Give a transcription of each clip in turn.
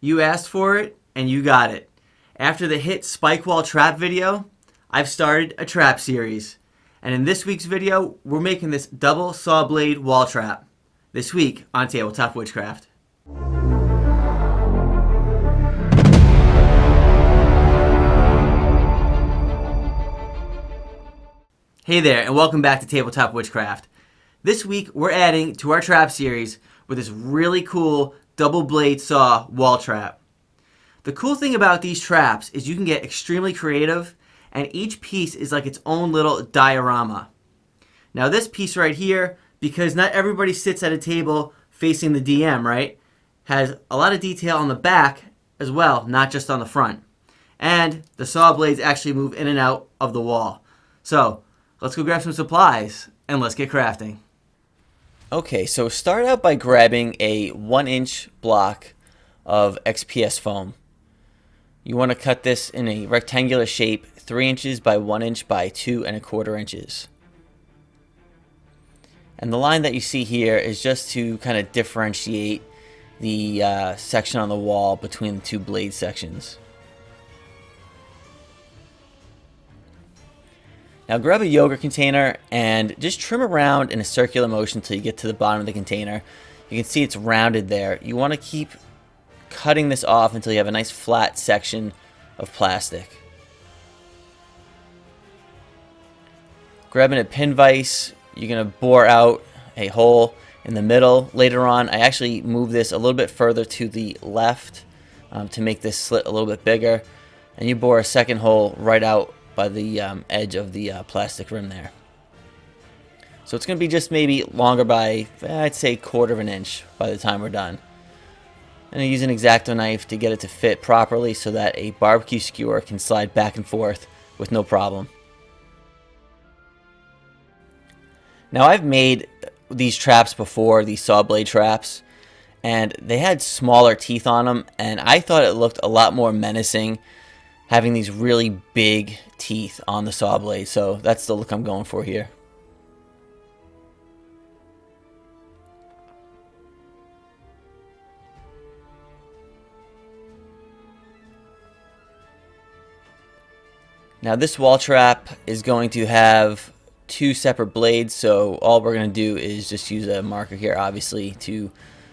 You asked for it, and you got it. After the hit spike wall trap video, I've started a trap series. And in this week's video, we're making this double saw blade wall trap. This week on Tabletop Witchcraft. Hey there, and welcome back to Tabletop Witchcraft. This week, we're adding to our trap series with this really cool double blade saw wall trap. The cool thing about these traps is you can get extremely creative, and each piece is like its own little diorama. Now this piece right here, because not everybody sits at a table facing the DM, right, has a lot of detail on the back as well, not just on the front. And the saw blades actually move in and out of the wall. So let's go grab some supplies and let's get crafting. Okay, so start out by grabbing a 1-inch block of XPS foam. You want to cut this in a rectangular shape, 3 inches by 1 inch by 2 1/4 inches. And the line that you see here is just to kind of differentiate the section on the wall between the two blade sections. Now grab a yogurt container and just trim around in a circular motion until you get to the bottom of the container. You can see it's rounded there. You want to keep cutting this off until you have a nice flat section of plastic. Grabbing a pin vise, you're going to bore out a hole in the middle. Later on, I actually move this a little bit further to the left to make this slit a little bit bigger. And you bore a second hole right out by the edge of the plastic rim there. So it's going to be just maybe longer by, I'd say, 1/4 inch by the time we're done. And I use an X-Acto knife to get it to fit properly so that a barbecue skewer can slide back and forth with no problem. Now I've made these traps before, these saw blade traps, and they had smaller teeth on them, and I thought it looked a lot more menacing having these really big teeth on the saw blade, so that's the look I'm going for here. Now this wall trap is going to have 2 separate blades, so all we're going to do is just use a marker here, obviously, to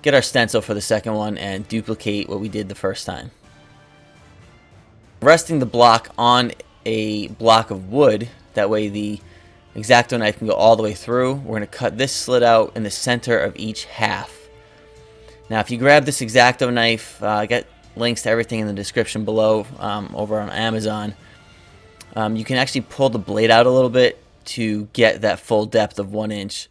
get our stencil for the second one and duplicate what we did the first time. Resting the block on a block of wood, that way the X-Acto knife can go all the way through. We're going to cut this slit out in the center of each half. Now if you grab this X-Acto knife, I got links to everything in the description below over on Amazon. You can actually pull the blade out a little bit to get that full depth of 1 inch.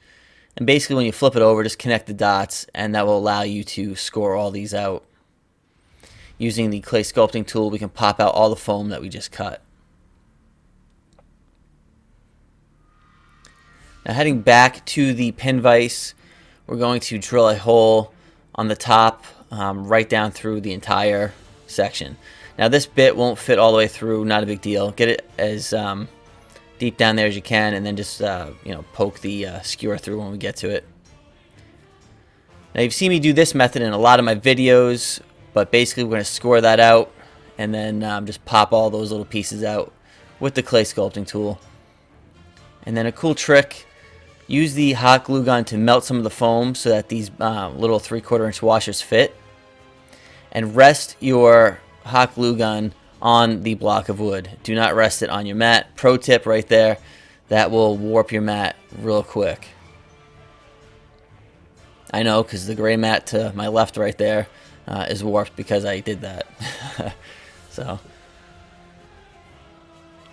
And basically when you flip it over, just connect the dots, and that will allow you to score all these out. Using the clay sculpting tool, we can pop out all the foam that we just cut. Now heading back to the pin vise, we're going to drill a hole on the top right down through the entire section. Now this bit won't fit all the way through, not a big deal. Get it as deep down there as you can, and then just poke the skewer through when we get to it. Now you've seen me do this method in a lot of my videos, but basically we're going to score that out and then just pop all those little pieces out with the clay sculpting tool. And then a cool trick, use the hot glue gun to melt some of the foam so that these little 3/4 inch washers fit. And rest your hot glue gun on the block of wood. Do not rest it on your mat. Pro tip right there, that will warp your mat real quick. I know, because the gray mat to my left right there is warped because I did that.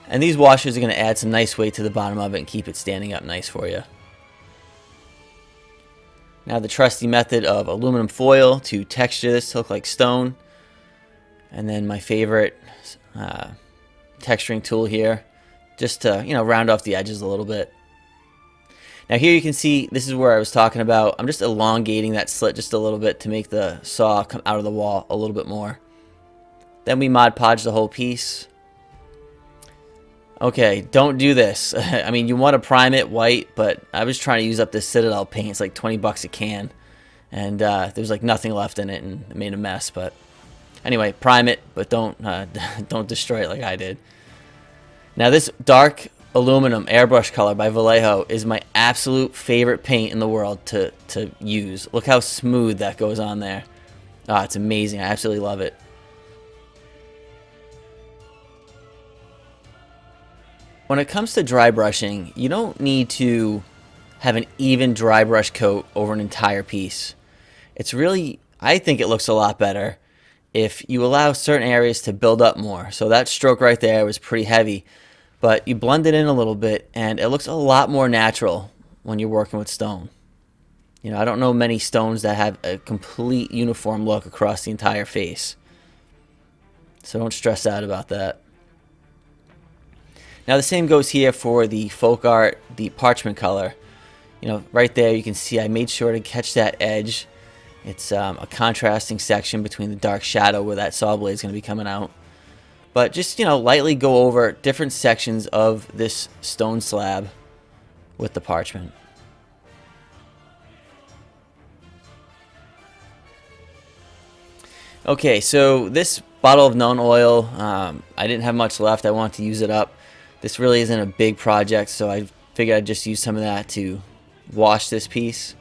And these washers are going to add some nice weight to the bottom of it and keep it standing up nice for you. Now the trusty method of aluminum foil to texture this to look like stone. And then my favorite texturing tool here, just to round off the edges a little bit. Now here you can see, this is where I was talking about. I'm just elongating that slit just a little bit to make the saw come out of the wall a little bit more. Then we Mod Podge the whole piece. Okay, don't do this. I mean, you want to prime it white, but I was trying to use up this Citadel paint. It's like 20 bucks a can. And there's like nothing left in it, and it made a mess. But Anyway, prime it, but don't don't destroy it like I did. Now this dark aluminum airbrush color by Vallejo is my absolute favorite paint in the world to use. Look how smooth that goes on there. Ah, it's amazing. I absolutely love it. When it comes to dry brushing, you don't need to have an even dry brush coat over an entire piece. It's really, I think it looks a lot better if you allow certain areas to build up more. So that stroke right there was pretty heavy, but you blend it in a little bit and it looks a lot more natural when you're working with stone. You know, I don't know many stones that have a complete uniform look across the entire face. So don't stress out about that. Now the same goes here for the folk art, the parchment color. You know, right there you can see I made sure to catch that edge. It's a contrasting section between the dark shadow where that saw blade is going to be coming out. But just, you know, lightly go over different sections of this stone slab with the parchment. Okay, so this bottle of Known Oil, I didn't have much left. I wanted to use it up. This really isn't a big project, so I figured I'd just use some of that to wash this piece.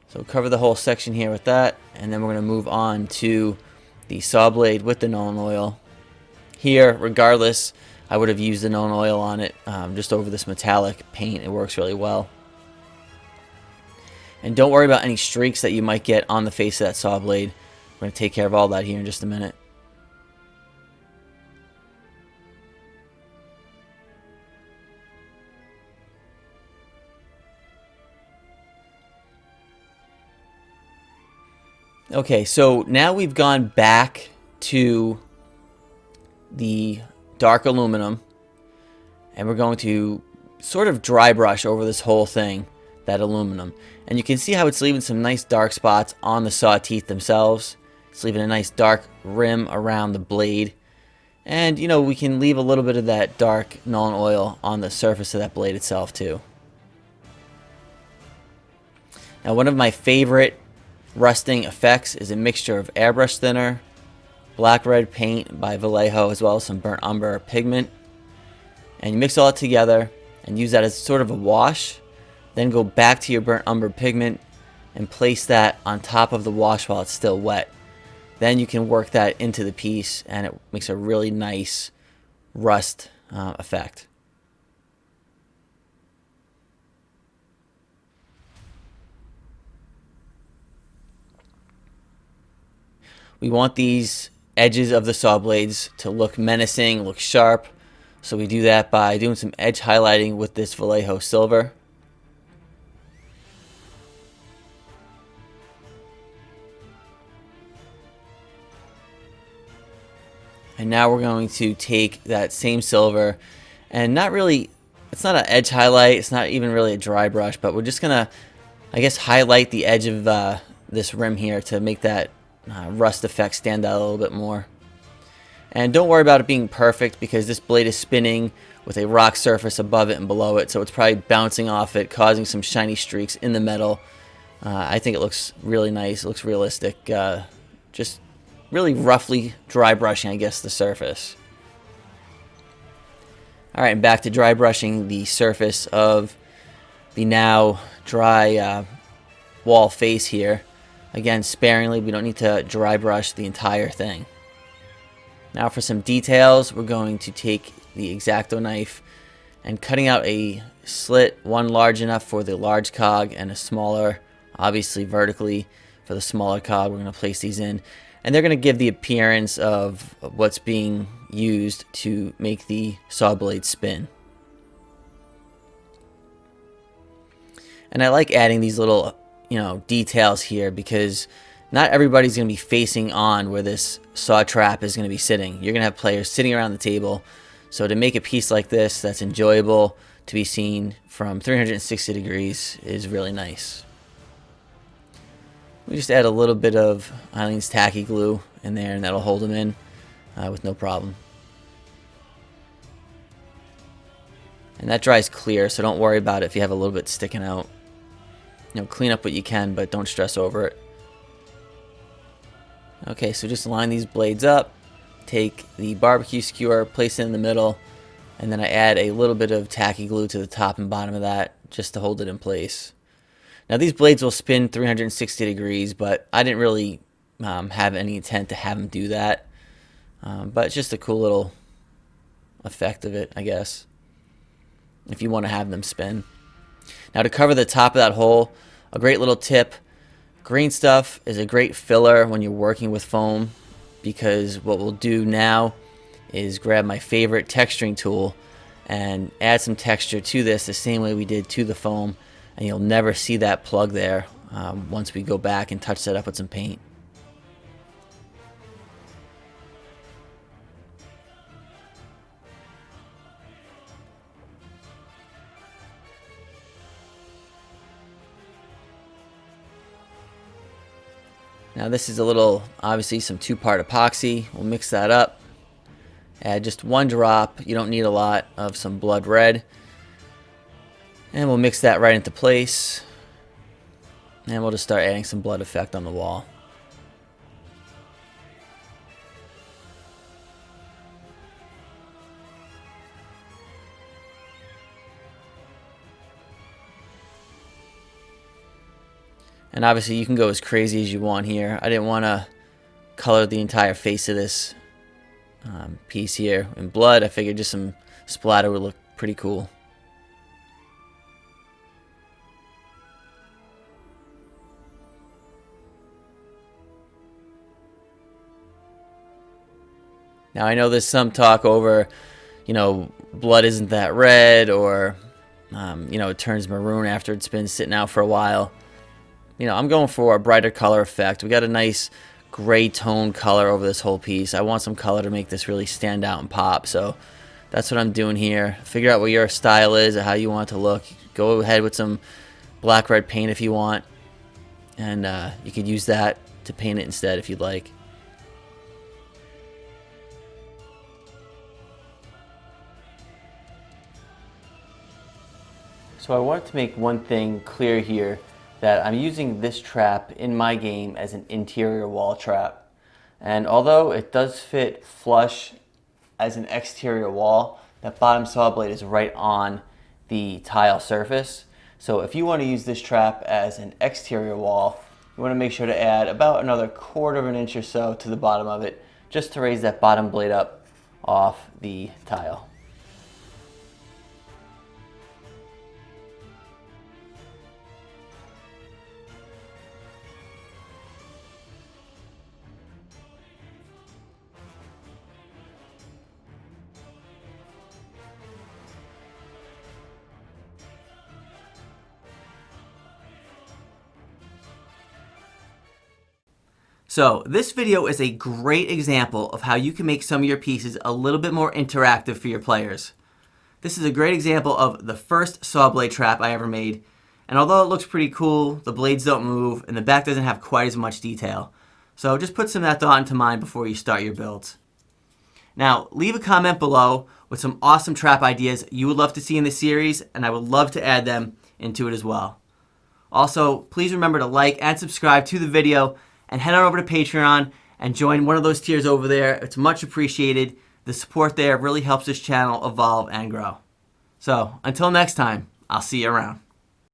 So cover the whole section here with that, and then we're going to move on to the saw blade with the Known Oil. Here, regardless, I would have used the Known Oil on it, just over this metallic paint. It works really well. And don't worry about any streaks that you might get on the face of that saw blade. We're going to take care of all that here in just a minute. Okay, so now we've gone back to the dark aluminum and we're going to sort of dry brush over this whole thing, that aluminum. And you can see how it's leaving some nice dark spots on the saw teeth themselves. It's leaving a nice dark rim around the blade. And, you know, we can leave a little bit of that dark Known Oil on the surface of that blade itself too. Now, one of my favorite rusting effects is a mixture of airbrush thinner, black red paint by Vallejo, as well as some burnt umber pigment. And you mix all it together and use that as sort of a wash. Then go back to your burnt umber pigment and place that on top of the wash while it's still wet. Then you can work that into the piece and it makes a really nice rust effect. We want these edges of the saw blades to look menacing, look sharp. So we do that by doing some edge highlighting with this Vallejo silver. And now we're going to take that same silver and not really, it's not an edge highlight, it's not even really a dry brush, but we're just gonna, I guess, highlight the edge of this rim here to make that rust effect stand out a little bit more. And don't worry about it being perfect because this blade is spinning with a rock surface above it and below it, so it's probably bouncing off it, causing some shiny streaks in the metal. I think it looks really nice, it looks realistic. Just really roughly dry brushing, I guess, the surface. Alright, and back to dry brushing the surface of the now dry wall face here. Again, sparingly, we don't need to dry brush the entire thing. Now for some details, we're going to take the X-Acto knife and cutting out a slit, one large enough for the large cog and a smaller, obviously vertically, for the smaller cog. We're going to place these in. And they're going to give the appearance of what's being used to make the saw blade spin. And I like adding these little, you know, details here because not everybody's going to be facing on where this saw trap is going to be sitting. You're going to have players sitting around the table. So to make a piece like this that's enjoyable to be seen from 360 degrees is really nice. We just add a little bit of Eileen's tacky glue in there and that'll hold them in with no problem. And that dries clear, so don't worry about it if you have a little bit sticking out. You know, clean up what you can, but don't stress over it. Okay, so just line these blades up, take the barbecue skewer, place it in the middle, and then I add a little bit of tacky glue to the top and bottom of that just to hold it in place. Now these blades will spin 360 degrees, but I didn't really have any intent to have them do that. But it's just a cool little effect of it, I guess, if you want to have them spin. Now to cover the top of that hole, a great little tip, green stuff is a great filler when you're working with foam, because what we'll do now is grab my favorite texturing tool and add some texture to this the same way we did to the foam, and you'll never see that plug there once we go back and touch that up with some paint. Now this is a little, obviously some two-part epoxy. We'll mix that up. Add just one drop, you don't need a lot, of some blood red. And we'll mix that right into place. And we'll just start adding some blood effect on the wall. And obviously you can go as crazy as you want here. I didn't want to color the entire face of this piece here in blood. I figured just some splatter would look pretty cool. Now I know there's some talk over, blood isn't that red, or, it turns maroon after it's been sitting out for a while. I'm going for a brighter color effect. We got a nice gray tone color over this whole piece. I want some color to make this really stand out and pop. So that's what I'm doing here. Figure out what your style is or how you want it to look. Go ahead with some black red paint if you want. And you could use that to paint it instead if you'd like. So I wanted to make one thing clear here, that I'm using this trap in my game as an interior wall trap. And although it does fit flush as an exterior wall, that bottom saw blade is right on the tile surface. So if you want to use this trap as an exterior wall, you want to make sure to add about another 1/4 of an inch or so to the bottom of it, just to raise that bottom blade up off the tile. So this video is a great example of how you can make some of your pieces a little bit more interactive for your players. This is a great example of the first saw blade trap I ever made, and although it looks pretty cool, the blades don't move and the back doesn't have quite as much detail. So just put some of that thought into mind before you start your builds. Now leave a comment below with some awesome trap ideas you would love to see in the series, and I would love to add them into it as well. Also, please remember to like and subscribe to the video, and head on over to Patreon and join one of those tiers over there. It's much appreciated. The support there really helps this channel evolve and grow. So until next time, I'll see you around.